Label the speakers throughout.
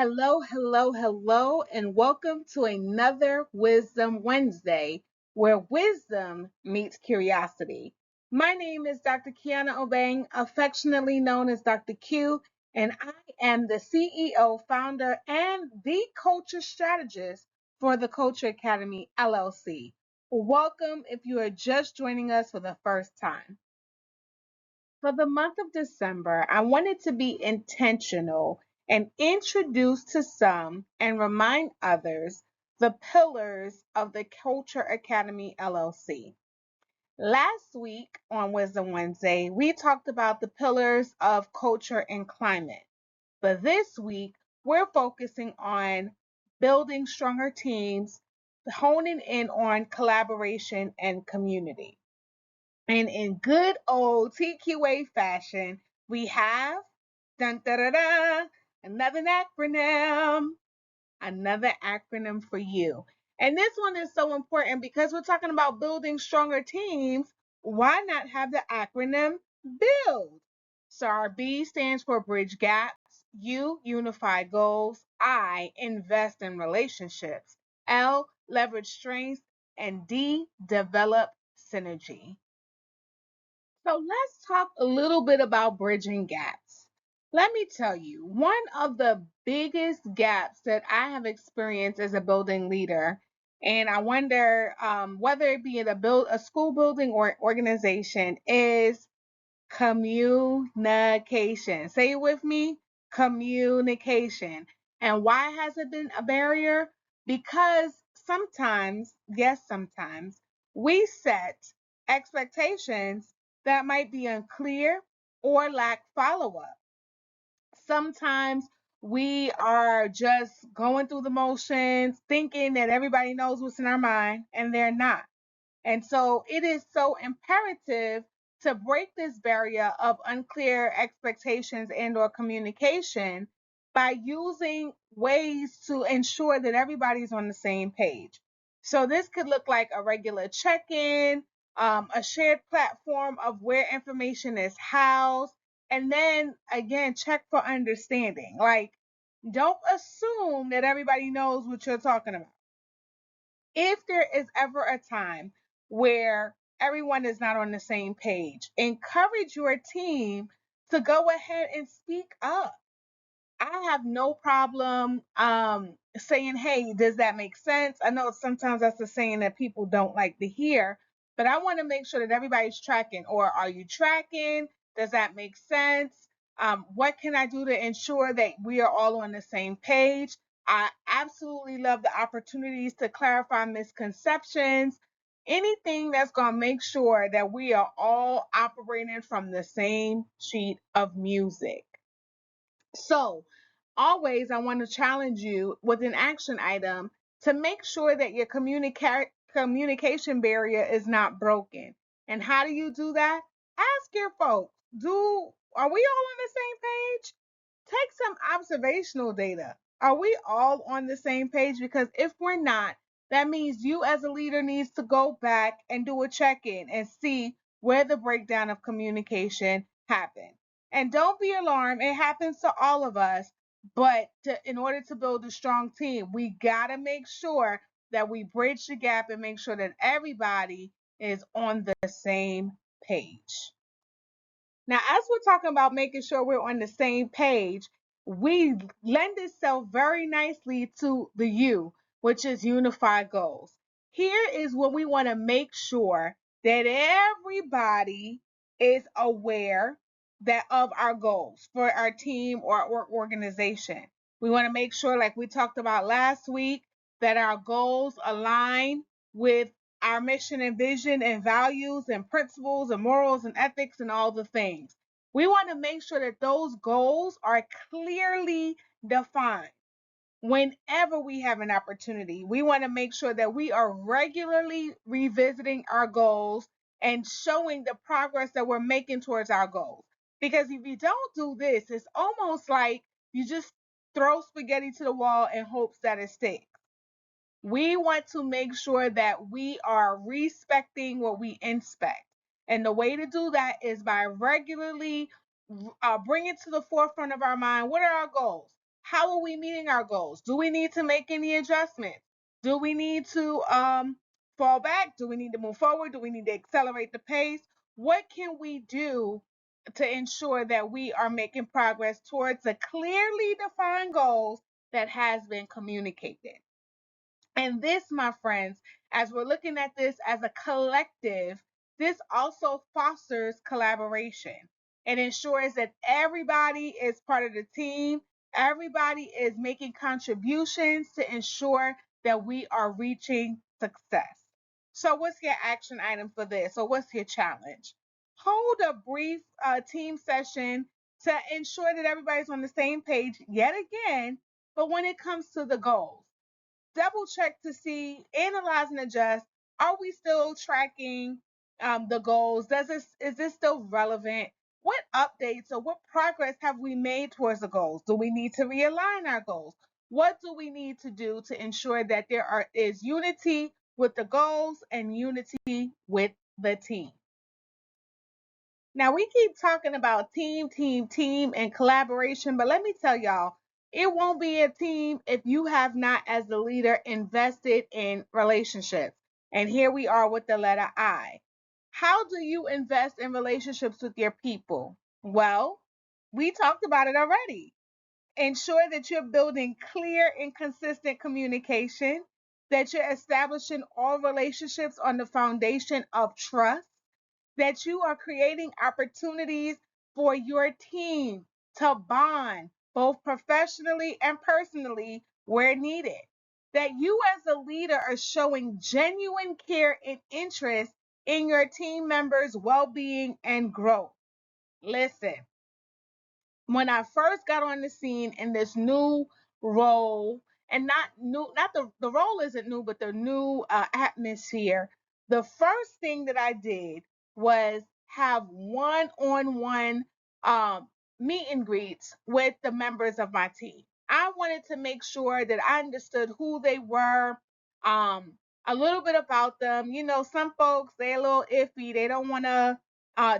Speaker 1: Hello, hello, hello, and welcome to another Wisdom Wednesday where wisdom meets curiosity. My name is Dr. Kiana Obeng, affectionately known as Dr. Q, and I am the CEO, founder, and the culture strategist for the Culture Academy LLC. Welcome if you are just joining us for the first time. For the month of December, I wanted to be intentional and introduce to some and remind others the pillars of the Culture Academy LLC. Last week on Wisdom Wednesday, we talked about the pillars of culture and climate. But this week, we're focusing on building stronger teams, honing in on collaboration and community. And in good old TQA fashion, we have dun, da, da, da, another acronym, another acronym for you. And this one is so important because we're talking about building stronger teams. Why not have the acronym BUILD? So our B stands for bridge gaps, U, unify goals, I, invest in relationships, L, leverage strengths, and D, develop synergy. So let's talk a little bit about bridging gaps. Let me tell you, one of the biggest gaps that I have experienced as a building leader, and I wonder whether it be in a school building or organization, is communication. Say it with me, communication. And why has it been a barrier? Because sometimes, yes, sometimes, we set expectations that might be unclear or lack follow up. Sometimes we are just going through the motions, thinking that everybody knows what's in our mind, and they're not. And so it is so imperative to break this barrier of unclear expectations and or communication by using ways to ensure that everybody's on the same page. So this could look like a regular check-in, a shared platform of where information is housed, and then again, check for understanding. Like, don't assume that everybody knows what you're talking about. If there is ever a time where everyone is not on the same page, encourage your team to go ahead and speak up. I have no problem saying, hey, does that make sense? I know sometimes that's a saying that people don't like to hear, but I want to make sure that everybody's tracking. Or are you tracking? Does that make sense? What can I do to ensure that we are all on the same page? I absolutely love the opportunities to clarify misconceptions. Anything that's going to make sure that we are all operating from the same sheet of music. So, always, I want to challenge you with an action item to make sure that your communication barrier is not broken. And how do you do that? Ask your folks, are we all on the same page? Take some observational data. Are we all on the same page? Because if we're not, that means you as a leader needs to go back and do a check-in and see where the breakdown of communication happened. And don't be alarmed, it happens to all of us. But in order to build a strong team, we got to make sure that we bridge the gap and make sure that everybody is on the same page. Now, as we're talking about making sure we're on the same page, we lend itself very nicely to the U, which is unified goals. Here is what we want to make sure that everybody is aware that of our goals for our team or our organization. We want to make sure, like we talked about last week, that our goals align with our mission and vision and values and principles and morals and ethics and all the things. We want to make sure that those goals are clearly defined. Whenever we have an opportunity, we want to make sure that we are regularly revisiting our goals and showing the progress that we're making towards our goals. Because if you don't do this, it's almost like you just throw spaghetti to the wall in hopes that it sticks. We want to make sure that we are respecting what we inspect. And the way to do that is by regularly bringing to the forefront of our mind, what are our goals? How How are we meeting our goals? Do we need to make any adjustments? Do we need to fall back? Do we need to move forward? Do we need to accelerate the pace? What can we do to ensure that we are making progress towards the clearly defined goals that has been communicated? And this, my friends, as we're looking at this as a collective, this also fosters collaboration. It ensures that everybody is part of the team, everybody is making contributions to ensure that we are reaching success. So, what's your action item for this? Or what's your challenge? Hold a brief team session to ensure that everybody's on the same page yet again, but when it comes to the goals, double check to see, analyze and adjust. Are we still tracking the goals? Is this still relevant? What updates or what progress have we made towards the goals? Do we need to realign our goals? What do we need to do to ensure that is unity with the goals and unity with the team? Now, we keep talking about team, and collaboration, but let me tell y'all, it won't be a team if you have not, as the leader, invested in relationships. And here we are with the letter I. How do you invest in relationships with your people? Well, we talked about it already. Ensure that you're building clear and consistent communication, that you're establishing all relationships on the foundation of trust, that you are creating opportunities for your team to bond both professionally and personally where needed. That you, as a leader, are showing genuine care and interest in your team members' well being and growth. Listen, when I first got on the scene in this new role, and not new, not the role isn't new, but the new atmosphere, the first thing that I did was have one-on-one um, meet and greets with the members of my team. I wanted to make sure that I understood who they were, um, a little bit about them. You know, some folks, they're a little iffy. They don't want to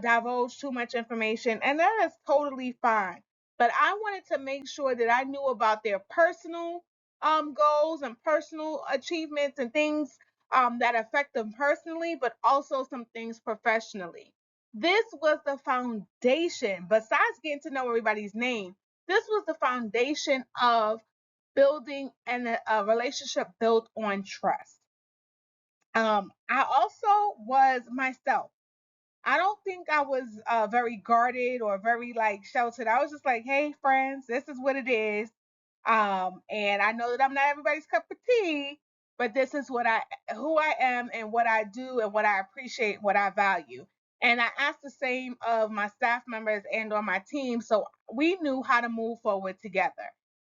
Speaker 1: divulge too much information, and that is totally fine. But I wanted to make sure that I knew about their personal goals and personal achievements and things that affect them personally, but also some things professionally. This was the foundation, besides getting to know everybody's name, this was the foundation of building a relationship built on trust. I also was myself. I don't think I was very guarded or very like sheltered. I was just like, hey, friends, this is what it is. And I know that I'm not everybody's cup of tea, but this is who I am and what I do and what I appreciate, what I value. And I asked the same of my staff members and on my team, so we knew how to move forward together.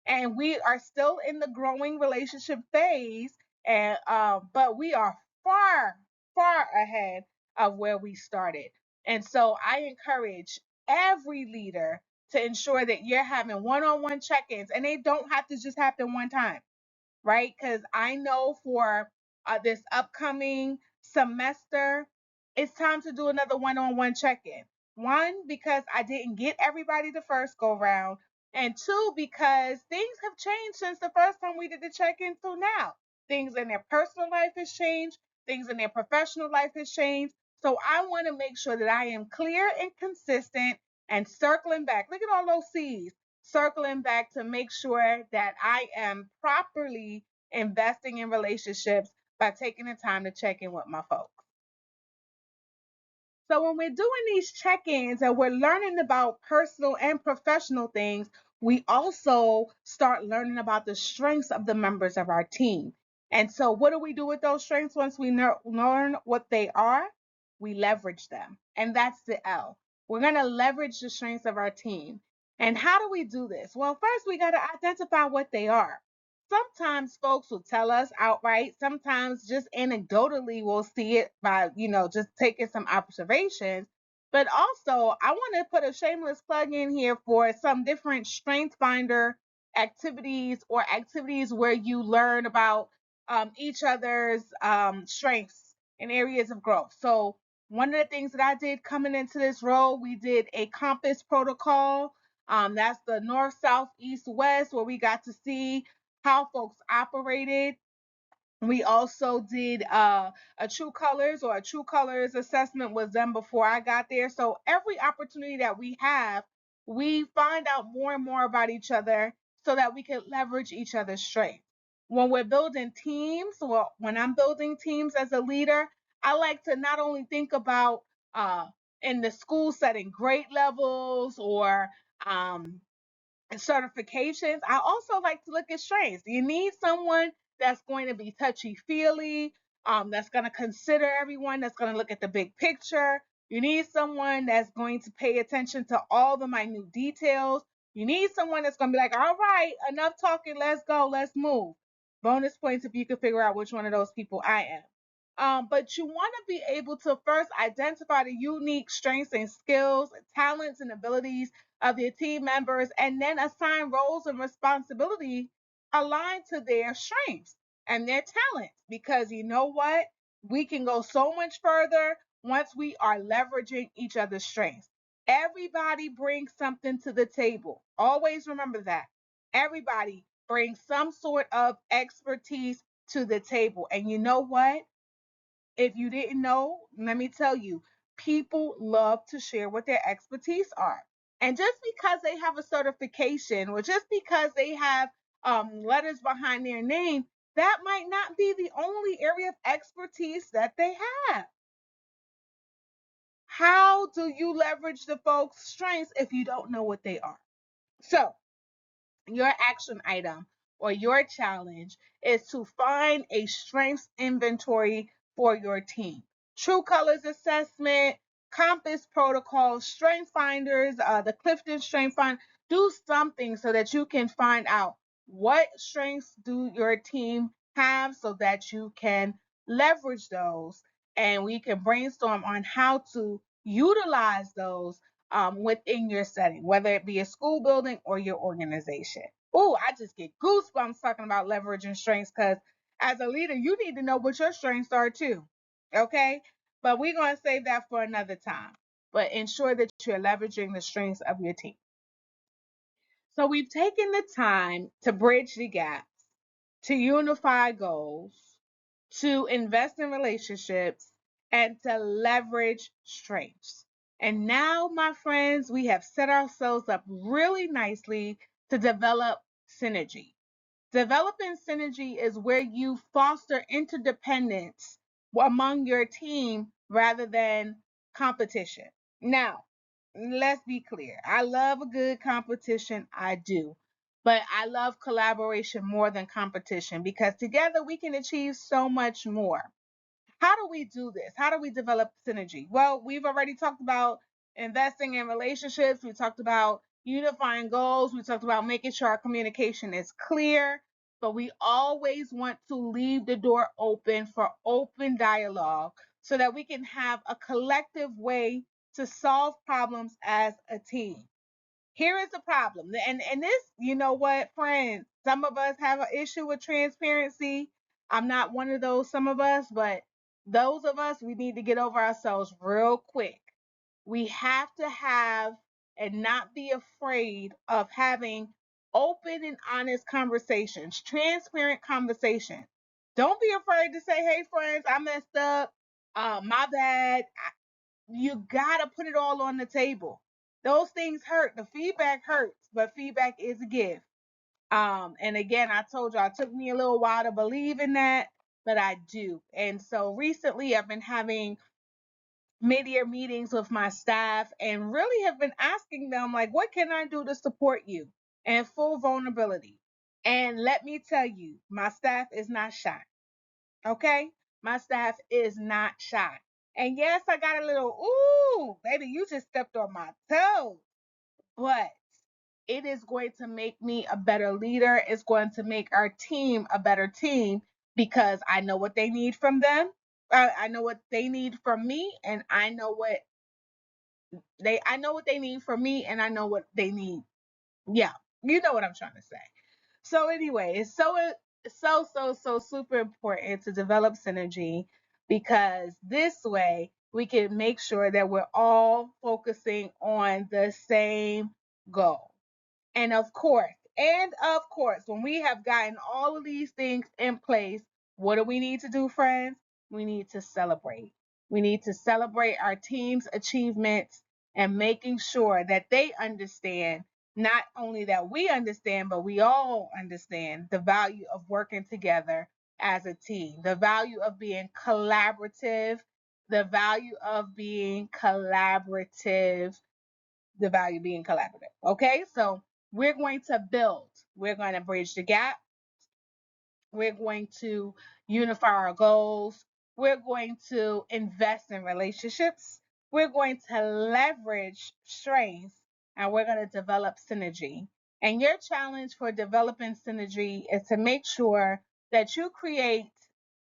Speaker 1: And we are still in the growing relationship phase, and but we are far, far ahead of where we started. And so I encourage every leader to ensure that you're having one-on-one check-ins, and they don't have to just happen one time, right? Because I know for this upcoming semester, it's time to do another one-on-one check-in. One, because I didn't get everybody the first go round, and two, because things have changed since the first time we did the check-in till now. Things in their personal life has changed, things in their professional life has changed. So I want to make sure that I am clear and consistent and circling back. Look at all those C's, circling back to make sure that I am properly investing in relationships by taking the time to check in with my folks. So when we're doing these check-ins and we're learning about personal and professional things, we also start learning about the strengths of the members of our team. And so what do we do with those strengths once we learn what they are? We leverage them. And that's the L. We're going to leverage the strengths of our team. And how do we do this? Well, first we got to identify what they are. Sometimes folks will tell us outright. Sometimes just anecdotally we'll see it by, just taking some observations. But also, I want to put a shameless plug in here for some different strength finder activities or activities where you learn about each other's strengths and areas of growth. So one of the things that I did coming into this role, we did a compass protocol. That's the north, south, east, west, where we got to see how folks operated. We also did a true colors, or a true colors assessment was done before I got there. So every opportunity that we have, we find out more and more about each other so that we can leverage each other's strengths. When we're building teams, well, when I'm building teams as a leader, I like to not only think about uh, in the school setting grade levels or um, and certifications. I also like to look at strengths. You need someone that's going to be touchy feely, that's going to consider everyone, that's going to look at the big picture. You need someone that's going to pay attention to all the minute details. You need someone that's going to be like, all right, enough talking, let's go, let's move. Bonus points if you can figure out which one of those people I am. But you want to be able to first identify the unique strengths and skills, talents, and abilities of your team members, and then assign roles and responsibility aligned to their strengths and their talents. Because you know what? We can go so much further once we are leveraging each other's strengths. Everybody brings something to the table. Always remember that. Everybody brings some sort of expertise to the table. And you know what? If you didn't know, let me tell you, people love to share what their expertise are. And just because they have a certification, or just because they have letters behind their name, that might not be the only area of expertise that they have. How do you leverage the folks' strengths if you don't know what they are? So, your action item or your challenge is to find a strengths inventory for your team. True Colors assessment, Compass protocol, Strength Finders, the Clifton Strength Find. Do something so that you can find out what strengths do your team have so that you can leverage those, and we can brainstorm on how to utilize those within your setting, whether it be a school building or your organization. Oh, I just get goosebumps talking about leveraging strengths, because as a leader, you need to know what your strengths are too. Okay? But we're going to save that for another time. But ensure that you're leveraging the strengths of your team. So we've taken the time to bridge the gaps, to unify goals, to invest in relationships, and to leverage strengths. And now, my friends, we have set ourselves up really nicely to develop synergy. Developing synergy is where you foster interdependence among your team rather than competition. Now, let's be clear. I love a good competition. I do. But I love collaboration more than competition, because together we can achieve so much more. How do we do this? How do we develop synergy? Well, we've already talked about investing in relationships. We talked about unifying goals. We talked about making sure our communication is clear. But we always want to leave the door open for open dialogue so that we can have a collective way to solve problems as a team. Here is the problem. And this, you know what, friends, some of us have an issue with transparency. I'm not one of those, some of us, but those of us, we need to get over ourselves real quick. We have to have and not be afraid of having open and honest conversations, transparent conversations. Don't be afraid to say, hey, friends, I messed up. My bad. You gotta put it all on the table. Those things hurt. The feedback hurts, but feedback is a gift. And again, I told you, it took me a little while to believe in that, but I do. And so recently I've been having mid-year meetings with my staff and really have been asking them, like, what can I do to support you? And full vulnerability. And let me tell you, my staff is not shy. Okay? My staff is not shy. And yes, I got a little, ooh, baby, you just stepped on my toes. But it is going to make me a better leader. It's going to make our team a better team, because I know what they need from them. I know what they need from me, and I know what they need from me, and I know what they need. Yeah, you know what I'm trying to say. So anyway, it's so super important to develop synergy, because this way we can make sure that we're all focusing on the same goal. And of course, when we have gotten all of these things in place, what do we need to do, friends? We need to celebrate. We need to celebrate our team's achievements and making sure that they understand, not only that we understand, but we all understand the value of working together as a team, the value of being collaborative, the value of being collaborative, the value being collaborative. Okay, so we're going to build, we're going to bridge the gap, we're going to unify our goals. We're going to invest in relationships. We're going to leverage strengths and we're going to develop synergy. And your challenge for developing synergy is to make sure that you create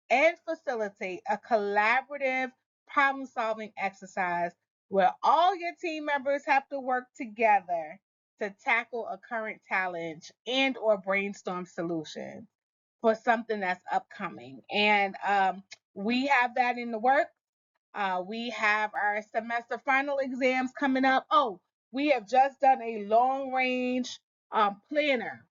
Speaker 1: and facilitate a collaborative problem solving exercise where all your team members have to work together to tackle a current challenge and or brainstorm solutions for something that's upcoming. And we have that in the work. We have our semester final exams coming up. Oh, we have just done a long range planner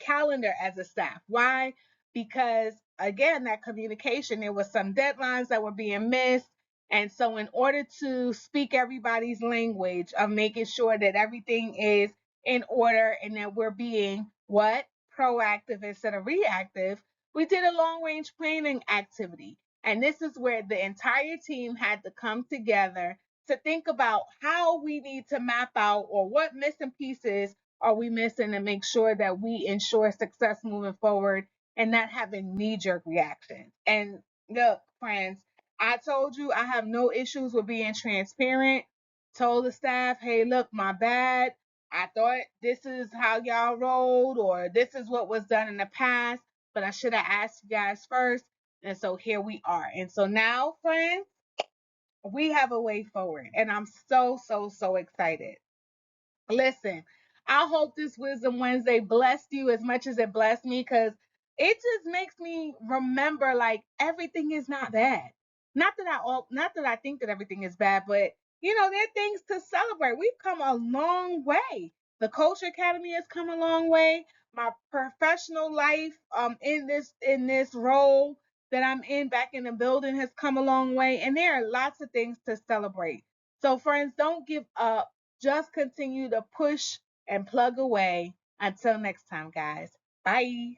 Speaker 1: calendar as a staff. Why? Because again, that communication, there was some deadlines that were being missed. And so in order to speak everybody's language of making sure that everything is in order and that we're being what? Proactive instead of reactive, we did a long range planning activity. And this is where the entire team had to come together to think about how we need to map out or what missing pieces are we missing to make sure that we ensure success moving forward and not having knee jerk reactions. And look, friends, I told you I have no issues with being transparent. Told the staff, hey, look, my bad. I thought this is how y'all rolled, or this is what was done in the past, but I should have asked you guys first. And so here we are. And so now, friends, we have a way forward. And I'm so, so, so excited. Listen, I hope this Wisdom Wednesday blessed you as much as it blessed me because it just makes me remember like everything is not bad. Not that I think that everything is bad, but there are things to celebrate. We've come a long way. The Culture Academy has come a long way. My professional life in this role that I'm in back in the building has come a long way. And there are lots of things to celebrate. So friends, don't give up, just continue to push and plug away. Until next time, guys. Bye.